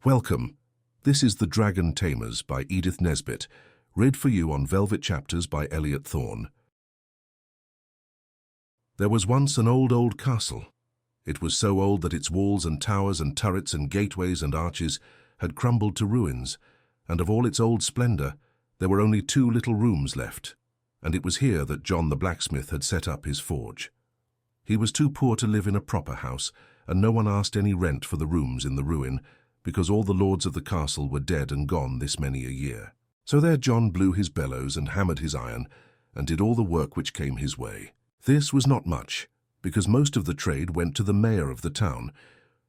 Welcome. This is The Dragon Tamers by Edith Nesbit, read for you on Velvet Chapters by Elliot Thorne. There was once an old castle. It was so old that its walls and towers and turrets and gateways and arches had crumbled to ruins, and of all its old splendor, there were only 2 little rooms left, and it was here that John the blacksmith had set up his forge. He was too poor to live in a proper house, and no one asked any rent for the rooms in the ruin, because all the lords of the castle were dead and gone this many a year. So there John blew his bellows and hammered his iron, and did all the work which came his way. This was not much, because most of the trade went to the mayor of the town,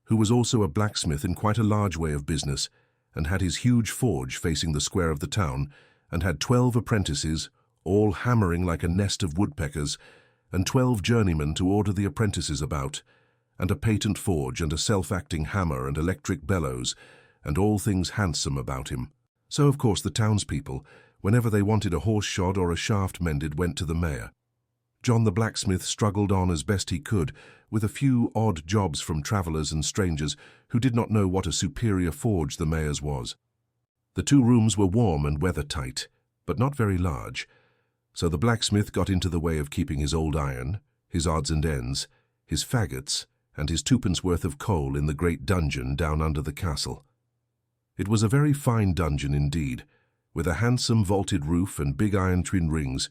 who was also a blacksmith in quite a large way of business, and had his huge forge facing the square of the town, and had 12 apprentices, all hammering like a nest of woodpeckers, and 12 journeymen to order the apprentices about, and a patent forge and a self-acting hammer and electric bellows, and all things handsome about him. So, of course, the townspeople, whenever they wanted a horse shod or a shaft mended, went to the mayor. John the blacksmith struggled on as best he could, with a few odd jobs from travellers and strangers who did not know what a superior forge the mayor's was. The 2 rooms were warm and weather-tight, but not very large, so the blacksmith got into the way of keeping his old iron, his odds and ends, his faggots, and his 2pence worth of coal in the great dungeon down under the castle. It was a very fine dungeon indeed, with a handsome vaulted roof and big iron twin rings,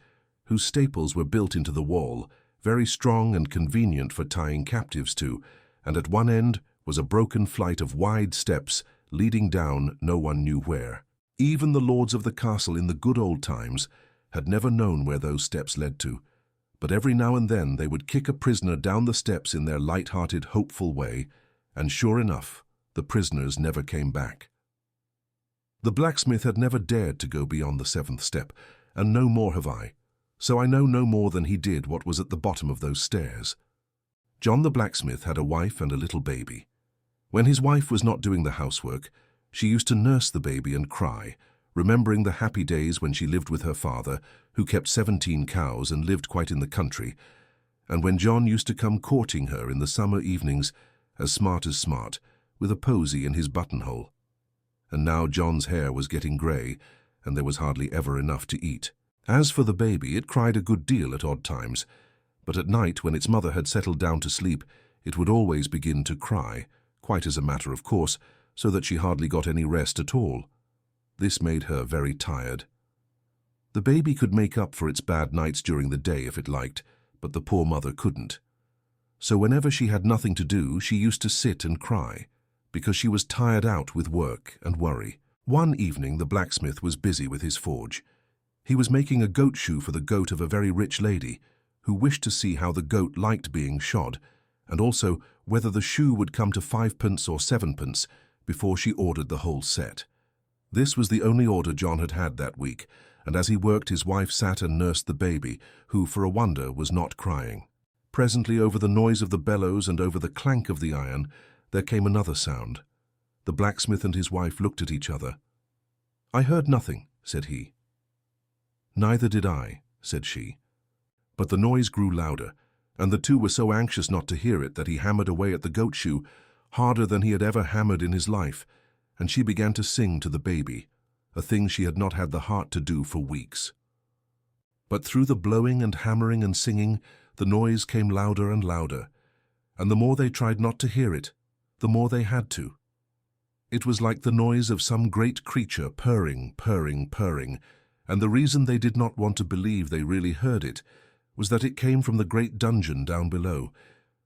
whose staples were built into the wall, very strong and convenient for tying captives to, and at one end was a broken flight of wide steps leading down no one knew where. Even the lords of the castle in the good old times had never known where those steps led to, but every now and then they would kick a prisoner down the steps in their light-hearted, hopeful way, and sure enough, the prisoners never came back. The blacksmith had never dared to go beyond the 7th step, and no more have I, so I know no more than he did what was at the bottom of those stairs. John the blacksmith had a wife and a little baby. When his wife was not doing the housework, she used to nurse the baby and cry, remembering the happy days when she lived with her father, who kept 17 cows and lived quite in the country, and when John used to come courting her in the summer evenings, as smart, with a posy in his buttonhole. And now John's hair was getting grey, and there was hardly ever enough to eat. As for the baby, it cried a good deal at odd times, but at night, when its mother had settled down to sleep, it would always begin to cry, quite as a matter of course, so that she hardly got any rest at all. This made her very tired. The baby could make up for its bad nights during the day if it liked, but the poor mother couldn't. So whenever she had nothing to do, she used to sit and cry, because she was tired out with work and worry. One evening the blacksmith was busy with his forge. He was making a goat shoe for the goat of a very rich lady, who wished to see how the goat liked being shod, and also whether the shoe would come to 5pence or 7pence before she ordered the whole set. This was the only order John had had that week, and as he worked his wife sat and nursed the baby, who, for a wonder, was not crying. Presently, over the noise of the bellows and over the clank of the iron, there came another sound. The blacksmith and his wife looked at each other. "I heard nothing," said he. "Neither did I," said she. But the noise grew louder, and the 2 were so anxious not to hear it that he hammered away at the goat shoe, harder than he had ever hammered in his life, and she began to sing to the baby, a thing she had not had the heart to do for weeks. But through the blowing and hammering and singing, the noise came louder and louder, and the more they tried not to hear it, the more they had to. It was like the noise of some great creature purring, and the reason they did not want to believe they really heard it was that it came from the great dungeon down below,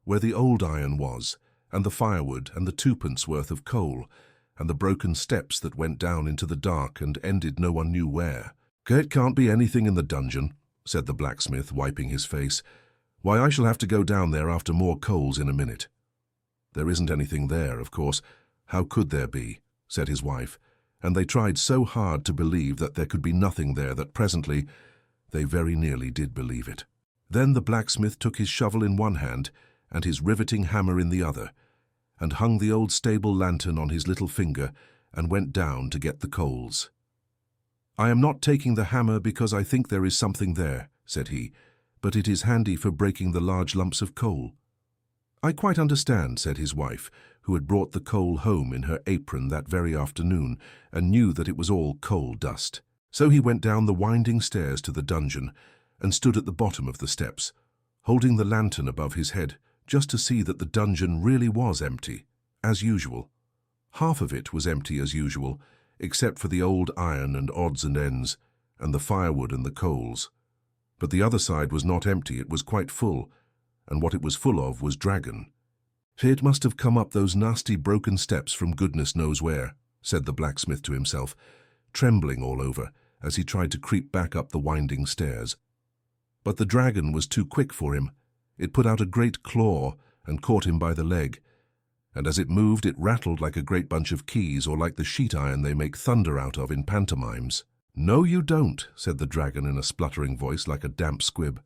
where the old iron was, and the firewood and the 2pence worth of coal, and the broken steps that went down into the dark and ended no one knew where. "It can't be anything in the dungeon," said the blacksmith, wiping his face. "Why, I shall have to go down there after more coals in a minute." "There isn't anything there, of course. How could there be?" said his wife, and they tried so hard to believe that there could be nothing there that presently they very nearly did believe it. Then the blacksmith took his shovel in one hand and his riveting hammer in the other, and hung the old stable lantern on his little finger, and went down to get the coals. "I am not taking the hammer because I think there is something there," said he, "but it is handy for breaking the large lumps of coal." "I quite understand," said his wife, who had brought the coal home in her apron that very afternoon and knew that it was all coal dust. So he went down the winding stairs to the dungeon and stood at the bottom of the steps, holding the lantern above his head, just to see that the dungeon really was empty, as usual. Half of it was empty as usual, except for the old iron and odds and ends, and the firewood and the coals. But the other side was not empty, it was quite full, and what it was full of was Dragon. "It must have come up those nasty broken steps from goodness knows where," said the blacksmith to himself, trembling all over as he tried to creep back up the winding stairs. But the Dragon was too quick for him. It put out a great claw and caught him by the leg, and as it moved it rattled like a great bunch of keys, or like the sheet iron they make thunder out of in pantomimes. "No, you don't," said the Dragon in a spluttering voice like a damp squib.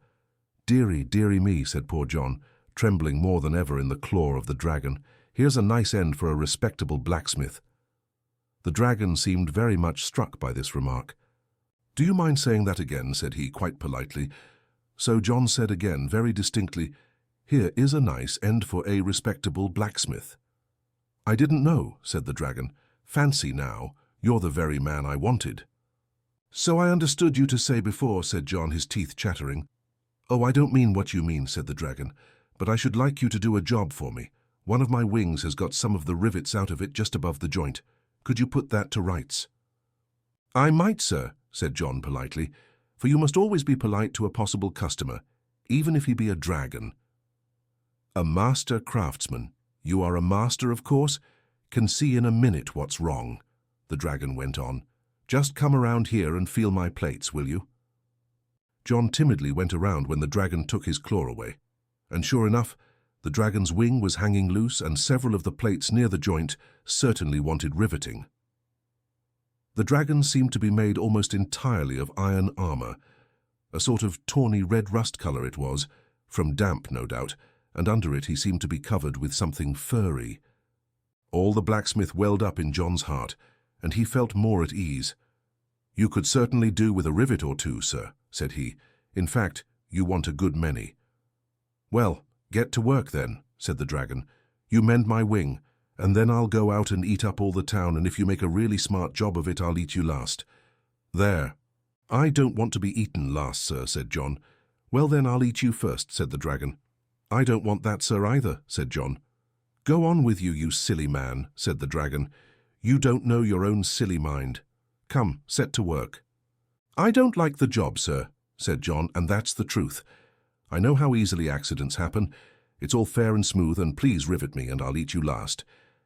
"Dearie, dearie me," said poor John, trembling more than ever in the claw of the Dragon. "Here's a nice end for a respectable blacksmith." The Dragon seemed very much struck by this remark. "Do you mind saying that again?" said he, quite politely. So John said again, very distinctly, "Here is a nice end for a respectable blacksmith." "I didn't know," said the Dragon. "Fancy now, you're the very man I wanted." "So I understood you to say before," said John, his teeth chattering. "Oh, I don't mean what you mean," said the Dragon, "but I should like you to do a job for me. One of my wings has got some of the rivets out of it just above the joint. Could you put that to rights?" "I might, sir," said John politely, "for you must always be polite to a possible customer, even if he be a dragon." "A master craftsman. You are a master, of course. Can see in a minute what's wrong," the Dragon went on. "Just come around here and feel my plates, will you?" John timidly went around when the Dragon took his claw away, and sure enough, the Dragon's wing was hanging loose and several of the plates near the joint certainly wanted riveting. The Dragon seemed to be made almost entirely of iron armor. A sort of tawny red rust color it was, from damp no doubt, and under it he seemed to be covered with something furry. All the blacksmith welled up in John's heart, and he felt more at ease. "You could certainly do with a rivet or two, sir," said he. "In fact, you want a good many." "Well, get to work then," said the Dragon. "You mend my wing, and then I'll go out and eat up all the town, and if you make a really smart job of it, I'll eat you last." "There." "I don't want to be eaten last, sir," said John. "Well then, I'll eat you first," said the Dragon. "I don't want that, sir, either," said John. "Go on with you, you silly man," said the Dragon. "You don't know your own silly mind. Come, set to work." "I don't like the job, sir," said John, "and that's the truth. I know how easily accidents happen. It's all fair and smooth, and please rivet me, and I'll eat you last.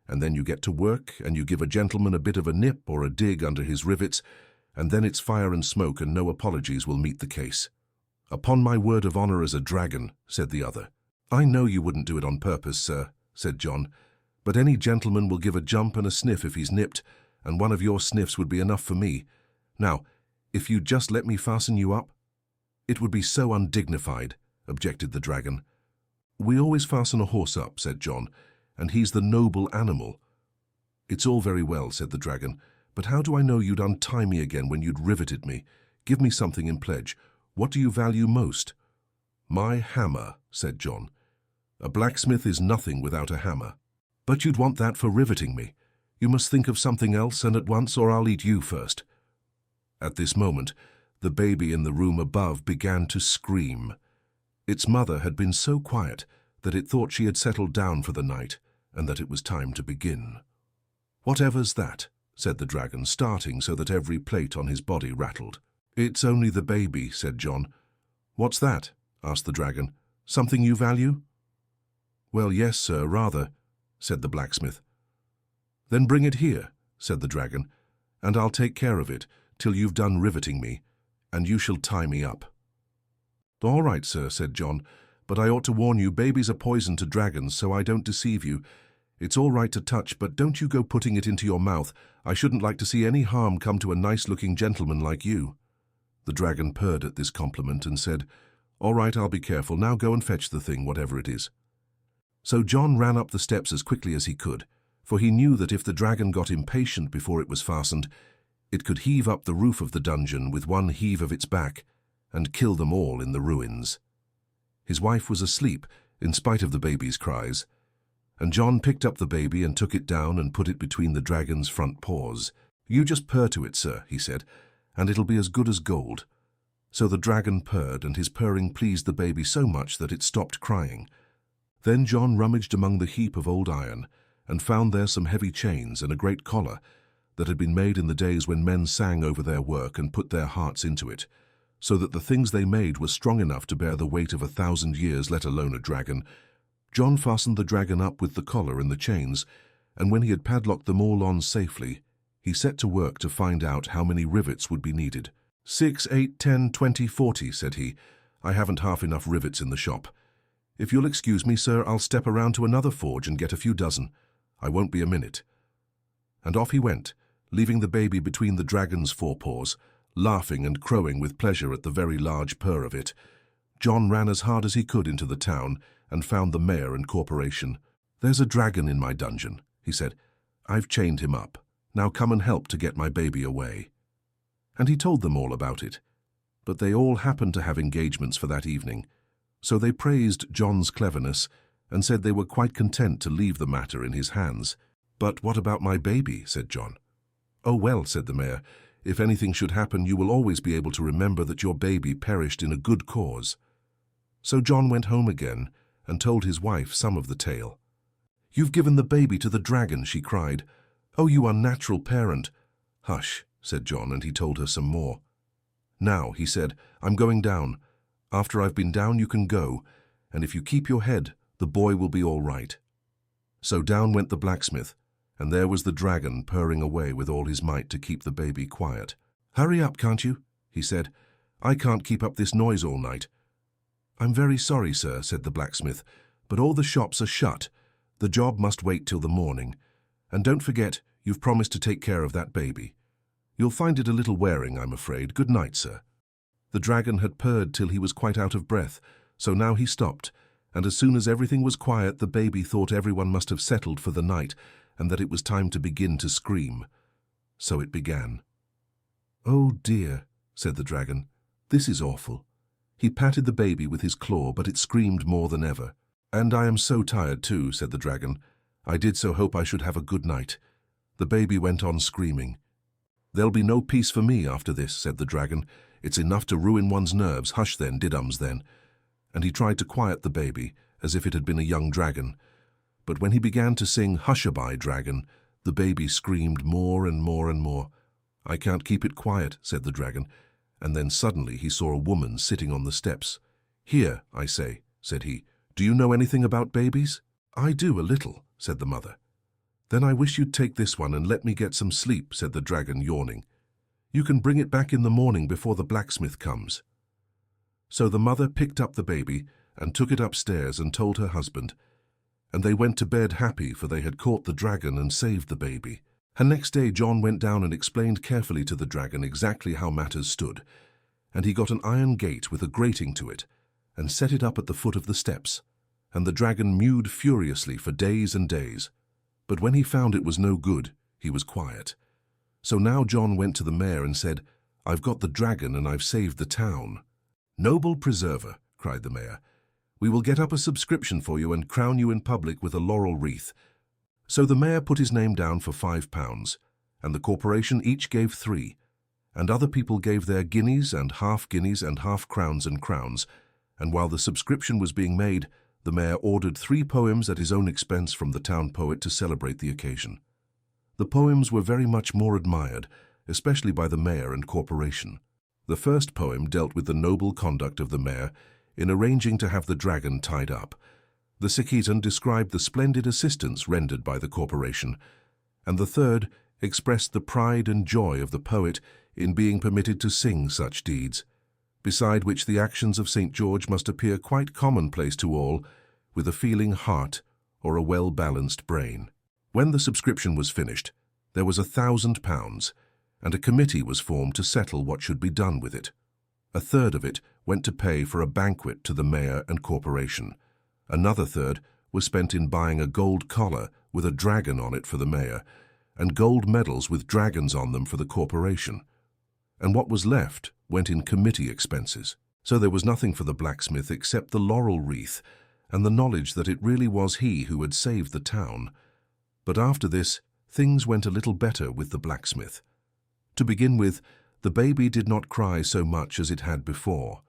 And then you get to work, and you give a gentleman a bit of a nip or a dig under his rivets, and then it's fire and smoke, and no apologies will meet the case." "Upon my word of honor as a dragon," said the other. "I know you wouldn't do it on purpose, sir," said John, "but any gentleman will give a jump and a sniff if he's nipped, and one of your sniffs would be enough for me. Now, if you'd just let me fasten you up—" "It would be so undignified," objected the Dragon. "We always fasten a horse up," said John, "and he's the noble animal." "It's all very well," said the Dragon, "but how do I know you'd untie me again when you'd riveted me? Give me something in pledge. What do you value most?" "My hammer," said John. "A blacksmith is nothing without a hammer." "But you'd want that for riveting me. You must think of something else, and at once, or I'll eat you first." At this moment, the baby in the room above began to scream. Its mother had been so quiet that it thought she had settled down for the night, and that it was time to begin. "Whatever's that?" said the Dragon, starting so that every plate on his body rattled. "It's only the baby," said John. "What's that?" asked the Dragon. "Something you value?" "Well, yes, sir, rather," said the blacksmith. "Then bring it here," said the Dragon, "and I'll take care of it till you've done riveting me, and you shall tie me up." "All right, sir," said John, "but I ought to warn you, babies are poison to dragons, so I don't deceive you. It's all right to touch, but don't you go putting it into your mouth. I shouldn't like to see any harm come to a nice-looking gentleman like you." The Dragon purred at this compliment and said, "All right, I'll be careful. Now go and fetch the thing, whatever it is." So John ran up the steps as quickly as he could, for he knew that if the Dragon got impatient before it was fastened, it could heave up the roof of the dungeon with one heave of its back and kill them all in the ruins. His wife was asleep, in spite of the baby's cries. And John picked up the baby and took it down and put it between the dragon's front paws. "You just purr to it, sir," he said, "and it'll be as good as gold." So the dragon purred, and his purring pleased the baby so much that it stopped crying. Then John rummaged among the heap of old iron and found there some heavy chains and a great collar that had been made in the days when men sang over their work and put their hearts into it, so that the things they made were strong enough to bear the weight of 1,000 years, let alone a dragon. John fastened the dragon up with the collar and the chains, and when he had padlocked them all on safely, he set to work to find out how many rivets would be needed. 6, 8, 10, 20, 40, said he. "I haven't half enough rivets in the shop. If you'll excuse me, sir, I'll step around to another forge and get a few dozen. I won't be a minute." And off he went, leaving the baby between the dragon's forepaws, laughing and crowing with pleasure at the very large purr of it. John ran as hard as he could into the town and found the mayor and corporation. "There's a dragon in my dungeon," he said. "I've chained him up. Now come and help to get my baby away." And he told them all about it. But they all happened to have engagements for that evening, so they praised John's cleverness and said they were quite content to leave the matter in his hands. "But what about my baby?" said John. "Oh well," said the mayor, "if anything should happen, you will always be able to remember that your baby perished in a good cause." So John went home again and told his wife some of the tale. "You've given the baby to the dragon," she cried. "Oh, you unnatural parent." "Hush," said John, and he told her some more. "Now," he said, "I'm going down. After I've been down, you can go, and if you keep your head, the boy will be all right." So down went the blacksmith, and there was the dragon purring away with all his might to keep the baby quiet. "Hurry up, can't you?" he said. "I can't keep up this noise all night." "I'm very sorry, sir," said the blacksmith, "but all the shops are shut. The job must wait till the morning. And don't forget, you've promised to take care of that baby. You'll find it a little wearing, I'm afraid. Good night, sir." The dragon had purred till he was quite out of breath, so now he stopped, and as soon as everything was quiet, the baby thought everyone must have settled for the night and that it was time to begin to scream. So it began. "Oh dear," said the dragon, "this is awful." He patted the baby with his claw, but it screamed more than ever. "And I am so tired too," said the dragon. "I did so hope I should have a good night." The baby went on screaming. "There'll be no peace for me after this," said the dragon. "It's enough to ruin one's nerves. Hush then, didums then." And he tried to quiet the baby, as if it had been a young dragon. But when he began to sing "Hush-a-bye, Dragon," the baby screamed more and more and more. "I can't keep it quiet," said the dragon, and then suddenly he saw a woman sitting on the steps. "Here, I say," said he, "do you know anything about babies?" "I do, a little," said the mother. "Then I wish you'd take this one and let me get some sleep," said the dragon, yawning. "You can bring it back in the morning before the blacksmith comes." So the mother picked up the baby and took it upstairs and told her husband, and they went to bed happy, for they had caught the dragon and saved the baby. And next day John went down and explained carefully to the dragon exactly how matters stood, and he got an iron gate with a grating to it and set it up at the foot of the steps, and the dragon mewed furiously for days and days. But when he found it was no good, he was quiet. So now John went to the mayor and said, "I've got the dragon and I've saved the town." "Noble preserver," cried the mayor, "we will get up a subscription for you and crown you in public with a laurel wreath." So the mayor put his name down for £5, and the corporation each gave 3, and other people gave their guineas and half crowns and crowns, and while the subscription was being made, the mayor ordered 3 poems at his own expense from the town poet to celebrate the occasion. The poems were very much more admired, especially by the mayor and corporation. The first poem dealt with the noble conduct of the mayor in arranging to have the dragon tied up. The second described the splendid assistance rendered by the corporation, and the third expressed the pride and joy of the poet in being permitted to sing such deeds, beside which the actions of St. George must appear quite commonplace to all, with a feeling heart or a well-balanced brain. When the subscription was finished, there was £1,000, and a committee was formed to settle what should be done with it. A third of it went to pay for a banquet to the mayor and corporation. Another third was spent in buying a gold collar with a dragon on it for the mayor, and gold medals with dragons on them for the corporation. And what was left went in committee expenses. So there was nothing for the blacksmith except the laurel wreath, and the knowledge that it really was he who had saved the town. But after this, things went a little better with the blacksmith. To begin with, the baby did not cry so much as it had before.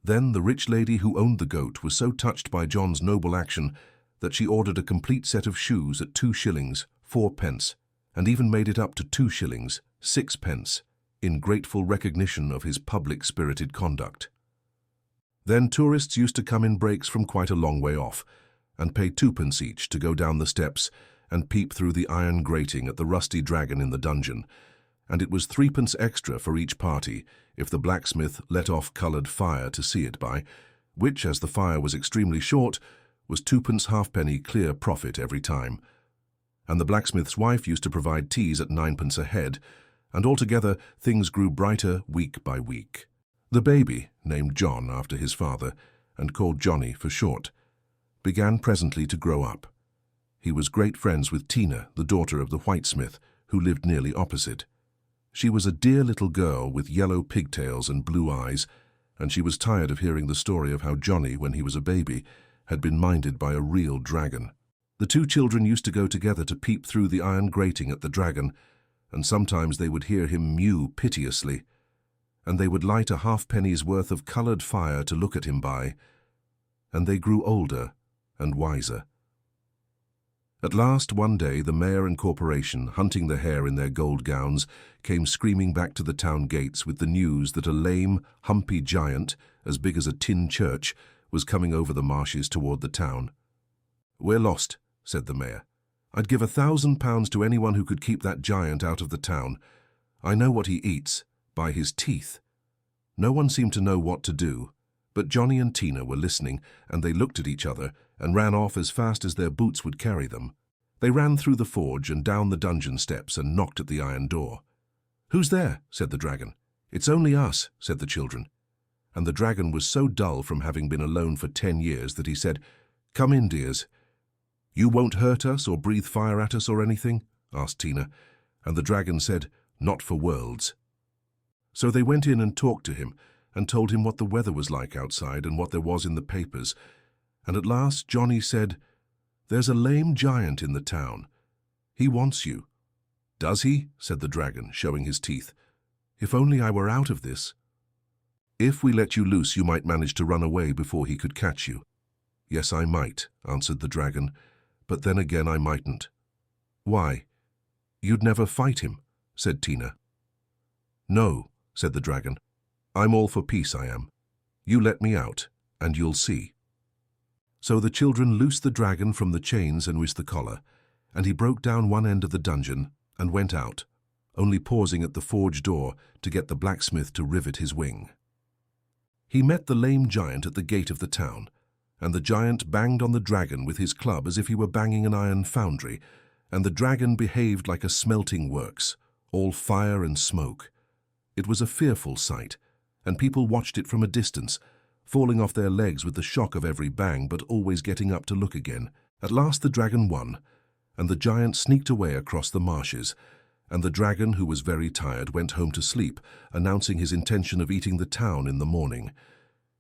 Then the rich lady who owned the goat was so touched by John's noble action that she ordered a complete set of shoes at 2 shillings, 4 pence, and even made it up to 2 shillings, 6 pence, in grateful recognition of his public-spirited conduct. Then tourists used to come in breaks from quite a long way off, and pay 2 pence each to go down the steps and peep through the iron grating at the rusty dragon in the dungeon, and it was 3 pence extra for each party if the blacksmith let off coloured fire to see it by, which, as the fire was extremely short, was 2 pence halfpenny clear profit every time. And the blacksmith's wife used to provide teas at 9 pence a head, and altogether things grew brighter week by week. The baby, named John after his father, and called Johnny for short, began presently to grow up. He was great friends with Tina, the daughter of the whitesmith, who lived nearly opposite. She was a dear little girl with yellow pigtails and blue eyes, and she was tired of hearing the story of how Johnny, when he was a baby, had been minded by a real dragon. The 2 children used to go together to peep through the iron grating at the dragon, and sometimes they would hear him mew piteously, and they would light a halfpenny's worth of coloured fire to look at him by, and they grew older and wiser. At last, one day, the mayor and corporation, hunting the hare in their gold gowns, came screaming back to the town gates with the news that a lame, humpy giant, as big as a tin church, was coming over the marshes toward the town. "We're lost," said the mayor. "I'd give £1,000 to anyone who could keep that giant out of the town. I know what he eats, by his teeth." No one seemed to know what to do, but Johnny and Tina were listening, and they looked at each other and ran off as fast as their boots would carry them. They ran through the forge and down the dungeon steps and knocked at the iron door. "Who's there?" said the dragon. "It's only us," said the children. And the dragon was so dull from having been alone for 10 years that he said, "Come in, dears." "You won't hurt us or breathe fire at us or anything?" asked Tina, and the dragon said, "Not for worlds." So they went in and talked to him and told him what the weather was like outside and what there was in the papers, and at last Johnny said, "There's a lame giant in the town. He wants you." "Does he?" said the dragon, showing his teeth. "If only I were out of this." "If we let you loose, you might manage to run away before he could catch you." "Yes, I might," answered the dragon, "but then again I mightn't." "Why? You'd never fight him," said Tina. "No," said the dragon. "I'm all for peace, I am. You let me out, and you'll see." So the children loosed the dragon from the chains and with the collar, and he broke down one end of the dungeon and went out, only pausing at the forge door to get the blacksmith to rivet his wing. He met the lame giant at the gate of the town, and the giant banged on the dragon with his club as if he were banging an iron foundry, and the dragon behaved like a smelting works, all fire and smoke. It was a fearful sight, and people watched it from a distance, falling off their legs with the shock of every bang, but always getting up to look again. At last the dragon won, and the giant sneaked away across the marshes, and the dragon, who was very tired, went home to sleep, announcing his intention of eating the town in the morning.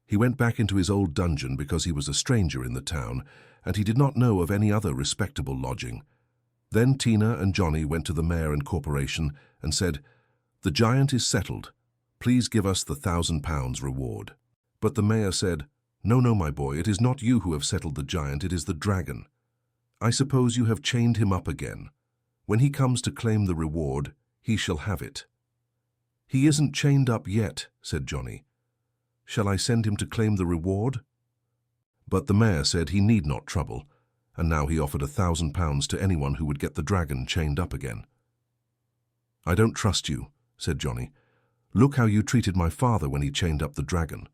He went back into his old dungeon because he was a stranger in the town, and he did not know of any other respectable lodging. Then Tina and Johnny went to the mayor and corporation and said, "The giant is settled. Please give us the £1,000 reward." But the mayor said, "No, no, my boy, it is not you who have settled the giant, it is the dragon. I suppose you have chained him up again. When he comes to claim the reward, he shall have it." "He isn't chained up yet," said Johnny. "Shall I send him to claim the reward?" But the mayor said he need not trouble, and now he offered £1,000 to anyone who would get the dragon chained up again. "I don't trust you," said Johnny. "Look how you treated my father when he chained up the dragon."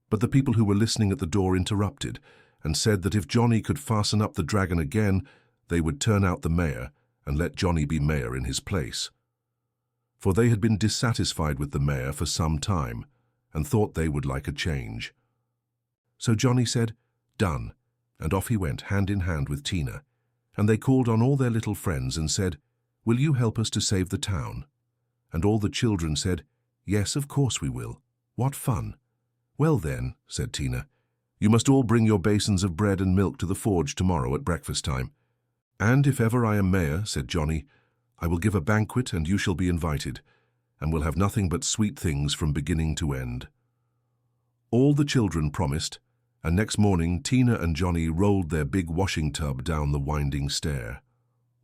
But the people who were listening at the door interrupted and said that if Johnny could fasten up the dragon again, they would turn out the mayor and let Johnny be mayor in his place. For they had been dissatisfied with the mayor for some time and thought they would like a change. So Johnny said, "Done," and off he went hand in hand with Tina, and they called on all their little friends and said, "Will you help us to save the town?" And all the children said, "Yes, of course we will. What fun." "Well then," said Tina, You must all bring your basins of bread and milk to the forge tomorrow at breakfast time. And if ever I am mayor, said Johnny, I will give a banquet and you shall be invited, and will have nothing but sweet things from beginning to end. All the children promised, and next morning Tina and Johnny rolled their big washing tub down the winding stair.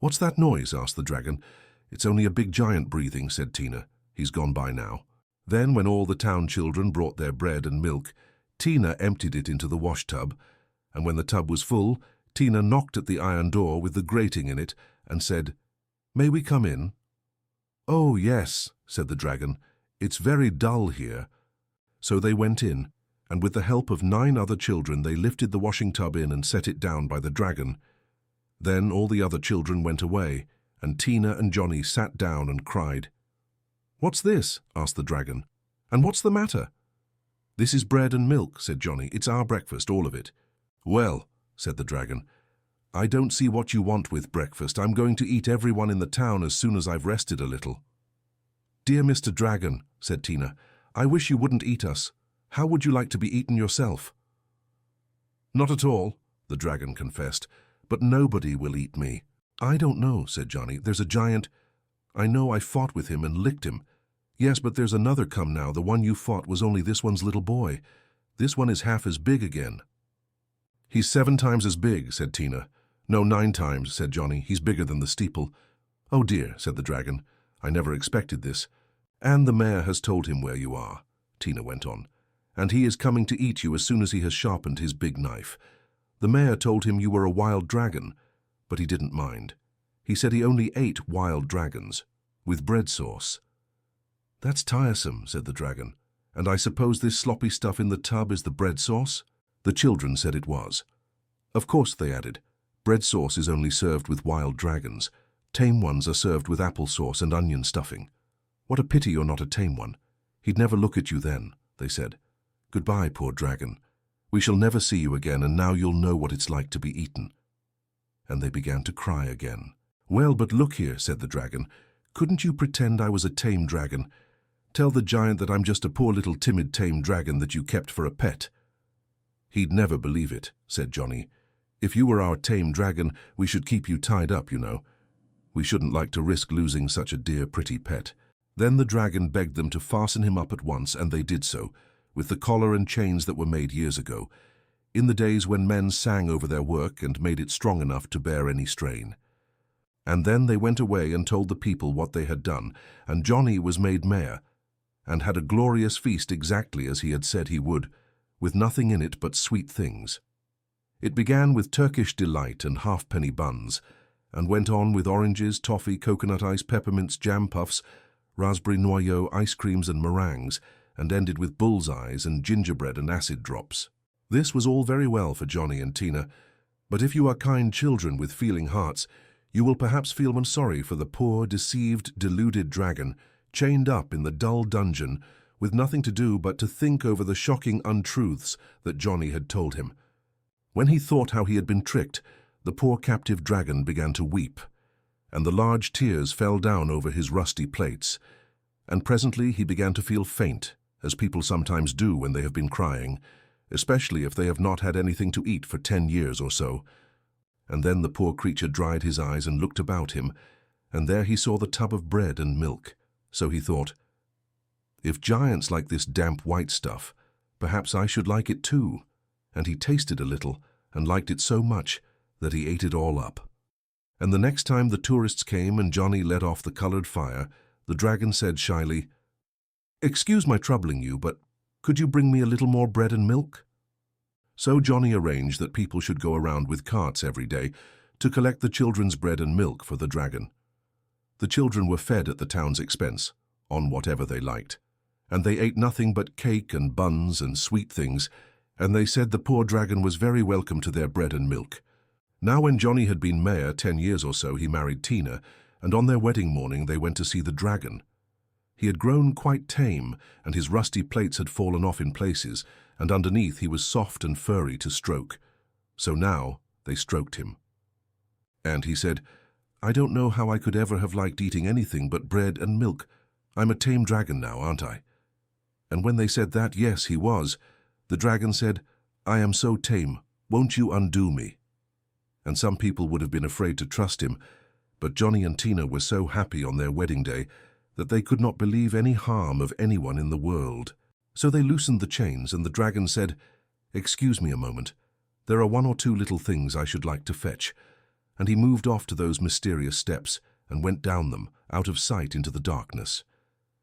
What's that noise? Asked the dragon. It's only a big giant breathing, said Tina. He's gone by now. Then, when all the town children brought their bread and milk, Tina emptied it into the wash tub, and when the tub was full, Tina knocked at the iron door with the grating in it and said, May we come in? Oh, yes, said the dragon. It's very dull here. So they went in, and with the help of 9 other children they lifted the washing tub in and set it down by the dragon. Then all the other children went away, and Tina and Johnny sat down and cried. What's this? Asked the dragon. And what's the matter? This is bread and milk, said Johnny. It's our breakfast, all of it. Well, said the dragon, I don't see what you want with breakfast. I'm going to eat everyone in the town as soon as I've rested a little. Dear Mr. Dragon, said Tina, I wish you wouldn't eat us. How would you like to be eaten yourself? Not at all, the dragon confessed, but nobody will eat me. I don't know, said Johnny. There's a giant. I know I fought with him and licked him. Yes, but there's another come now. The one you fought was only this one's little boy. This one is half as big again. He's 7 times as big, said Tina. No, 9 times, said Johnny. He's bigger than the steeple. Oh dear, said the dragon. I never expected this. And the mayor has told him where you are, Tina went on. And he is coming to eat you as soon as he has sharpened his big knife. The mayor told him you were a wild dragon, but he didn't mind. He said he only ate wild dragons, with bread sauce. That's tiresome, said the dragon. And I suppose this sloppy stuff in the tub is the bread sauce? The children said it was. Of course, they added. Bread sauce is only served with wild dragons. Tame ones are served with apple sauce and onion stuffing. What a pity you're not a tame one. He'd never look at you then, they said. Goodbye, poor dragon. We shall never see you again, and now you'll know what it's like to be eaten. And they began to cry again. Well, but look here, said the dragon. Couldn't you pretend I was a tame dragon? Tell the giant that I'm just a poor little timid tame dragon that you kept for a pet. He'd never believe it, said Johnny. If you were our tame dragon, we should keep you tied up, you know. We shouldn't like to risk losing such a dear, pretty pet. Then the dragon begged them to fasten him up at once, and they did so, with the collar and chains that were made years ago, in the days when men sang over their work and made it strong enough to bear any strain. And then they went away and told the people what they had done, and Johnny was made mayor, and had a glorious feast exactly as he had said he would, with nothing in it but sweet things. It began with Turkish delight and halfpenny buns, and went on with oranges, toffee, coconut ice, peppermints, jam puffs, raspberry noyau, ice creams and meringues, and ended with bullseyes and gingerbread and acid drops. This was all very well for Johnny and Tina, but if you are kind children with feeling hearts, you will perhaps feel sorry for the poor, deceived, deluded dragon, chained up in the dull dungeon, with nothing to do but to think over the shocking untruths that Johnny had told him. When he thought how he had been tricked, the poor captive dragon began to weep, and the large tears fell down over his rusty plates, and presently he began to feel faint, as people sometimes do when they have been crying, especially if they have not had anything to eat for 10 years or so. And then the poor creature dried his eyes and looked about him, and there he saw the tub of bread and milk. So he thought, if giants like this damp white stuff, perhaps I should like it too. And he tasted a little, and liked it so much that he ate it all up. And the next time the tourists came and Johnny let off the colored fire, the dragon said shyly, Excuse my troubling you, but could you bring me a little more bread and milk? So Johnny arranged that people should go around with carts every day to collect the children's bread and milk for the dragon. The children were fed at the town's expense, on whatever they liked, and they ate nothing but cake and buns and sweet things, and they said the poor dragon was very welcome to their bread and milk. Now when Johnny had been mayor 10 years or so, he married Tina, and on their wedding morning they went to see the dragon. He had grown quite tame, and his rusty plates had fallen off in places, and underneath he was soft and furry to stroke. So now they stroked him. And he said, I don't know how I could ever have liked eating anything but bread and milk. I'm a tame dragon now, aren't I? And when they said that, yes, he was, the dragon said, "I am so tame, won't you undo me?" And some people would have been afraid to trust him, but Johnny and Tina were so happy on their wedding day that they could not believe any harm of anyone in the world. So they loosened the chains, and the dragon said, "Excuse me a moment. There are 1 or 2 little things I should like to fetch." And he moved off to those mysterious steps and went down them, out of sight into the darkness.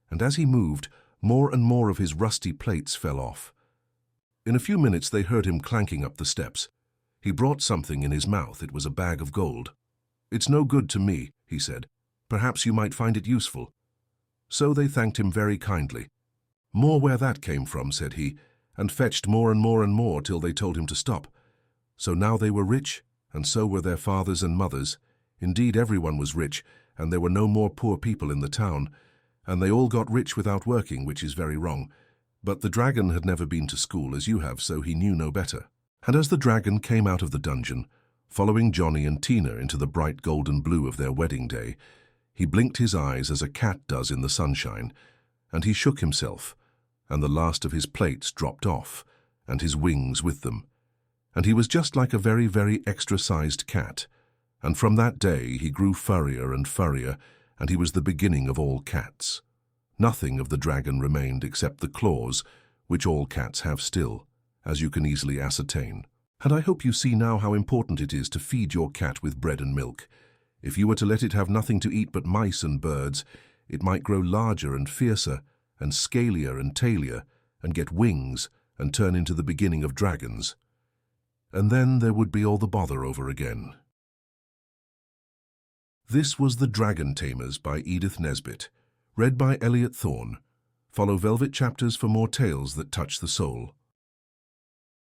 And as he moved, more and more of his rusty plates fell off. In a few minutes they heard him clanking up the steps. He brought something in his mouth. It was a bag of gold. "It's no good to me," he said. "Perhaps you might find it useful." So they thanked him very kindly. "More where that came from," said he, and fetched more and more and more till they told him to stop. So now they were rich, and so were their fathers and mothers. Indeed, everyone was rich, and there were no more poor people in the town, and they all got rich without working, which is very wrong. But the dragon had never been to school as you have, so he knew no better. And as the dragon came out of the dungeon, following Johnny and Tina into the bright golden blue of their wedding day, he blinked his eyes as a cat does in the sunshine, and he shook himself, and the last of his plates dropped off, and his wings with them. And he was just like a very, very extra-sized cat, and from that day he grew furrier and furrier, and he was the beginning of all cats. Nothing of the dragon remained except the claws, which all cats have still, as you can easily ascertain. And I hope you see now how important it is to feed your cat with bread and milk. If you were to let it have nothing to eat but mice and birds, it might grow larger and fiercer, and scalier and tailier, and get wings, and turn into the beginning of dragons. And then there would be all the bother over again. This was The Dragon Tamers by Edith Nesbit, read by Elliot Thorne. Follow Velvet Chapters for more tales that touch the soul.